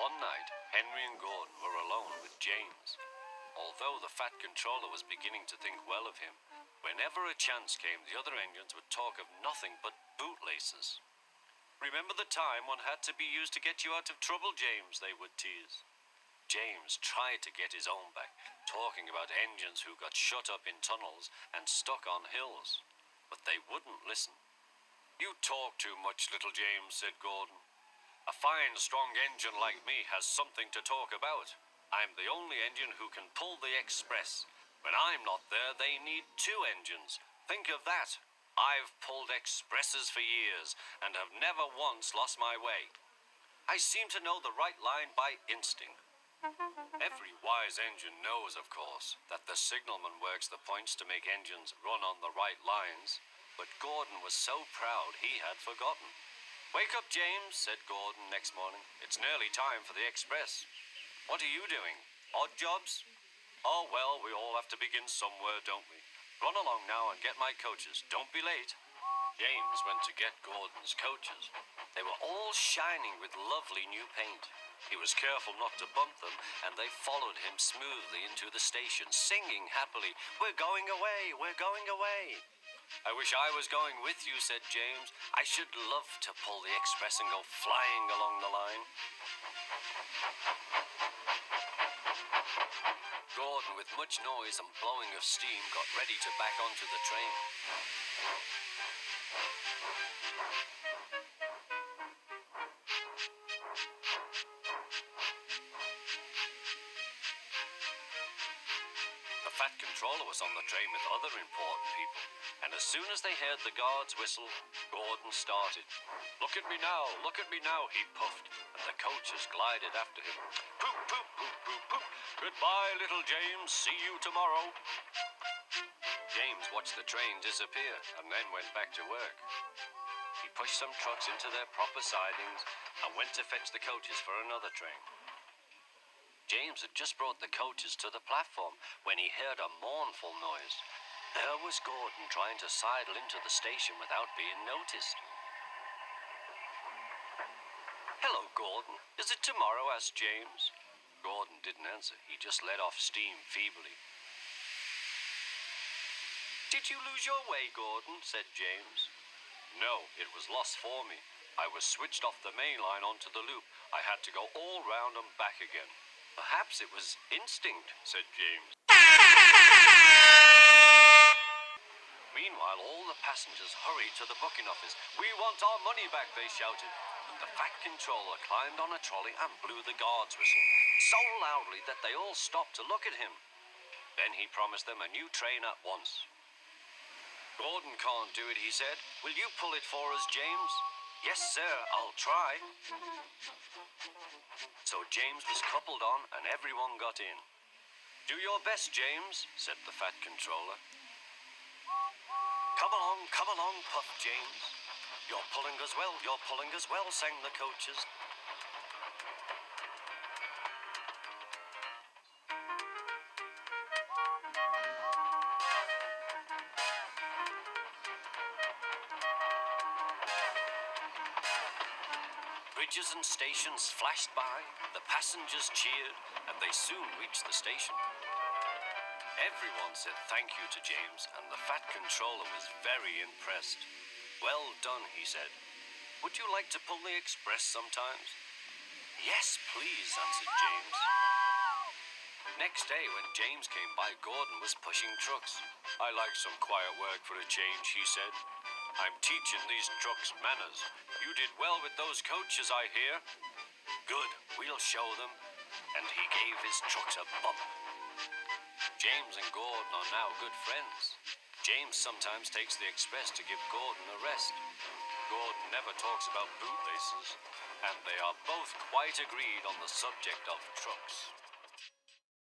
One night, Henry and Gordon were alone with James. Although the Fat Controller was beginning to think well of him, whenever a chance came, the other engines would talk of nothing but bootlaces. "Remember the time one had to be used to get you out of trouble, James," they would tease. James tried to get his own back, talking about engines who got shut up in tunnels and stuck on hills, but they wouldn't listen. "You talk too much, little James," said Gordon. "A fine, strong engine like me has something to talk about. I'm the only engine who can pull the express. When I'm not there, they need two engines. Think of that. I've pulled expresses for years and have never once lost my way. I seem to know the right line by instinct." Every wise engine knows, of course, that the signalman works the points to make engines run on the right lines, but Gordon was so proud he had forgotten. "Wake up, James," said Gordon next morning. "It's nearly time for the express." "What are you doing? Odd jobs?" "Oh, well, we all have to begin somewhere, don't we? Run along now and get my coaches. Don't be late." James went to get Gordon's coaches. They were all shining with lovely new paint. He was careful not to bump them, and they followed him smoothly into the station, singing happily, "We're going away, we're going away." "I wish I was going with you," said James. "I should love to pull the express and go flying along the line." Gordon, with much noise and blowing of steam, got ready to back onto the train. The Fat Controller was on the train with other important people, and as soon as they heard the guard's whistle, Gordon started. "Look at me now," he puffed, and the coaches glided after him. "Poop, poop, poop, poop, poop. Goodbye, little James. See you tomorrow." James watched the train disappear and then went back to work. He pushed some trucks into their proper sidings and went to fetch the coaches for another train. James had just brought the coaches to the platform when he heard a mournful noise. There was Gordon trying to sidle into the station without being noticed. "Hello, Gordon. Is it tomorrow?" asked James. Gordon didn't answer. He just let off steam feebly. "Did you lose your way, Gordon?" said James. "No, it was lost for me. I was switched off the main line onto the loop. I had to go all round and back again." "Perhaps it was instinct," said James. Meanwhile, all the passengers hurried to the booking office. "We want our money back," they shouted. And the Fat Controller climbed on a trolley and blew the guard's whistle, so loudly that they all stopped to look at him. Then he promised them a new train at once. "Gordon can't do it," he said. "Will you pull it for us, James?" "Yes, sir, I'll try." So James was coupled on and everyone got in. "Do your best, James," said the Fat Controller. Come along," puffed James. You're pulling us well," sang the coaches. Bridges and stations flashed by, the passengers cheered, and they soon reached the station. Everyone said thank you to James, and the Fat Controller was very impressed. "Well done," he said. "Would you like to pull the express sometimes?" "Yes, please," answered James. Next day, when James came by, Gordon was pushing trucks. "I like some quiet work for a change," he said. "I'm teaching these trucks manners. You did well with those coaches, I hear." "Good, we'll show them." And he gave his trucks a bump. James and Gordon are now good friends. James sometimes takes the express to give Gordon a rest. Gordon never talks about bootlaces, and they are both quite agreed on the subject of trucks.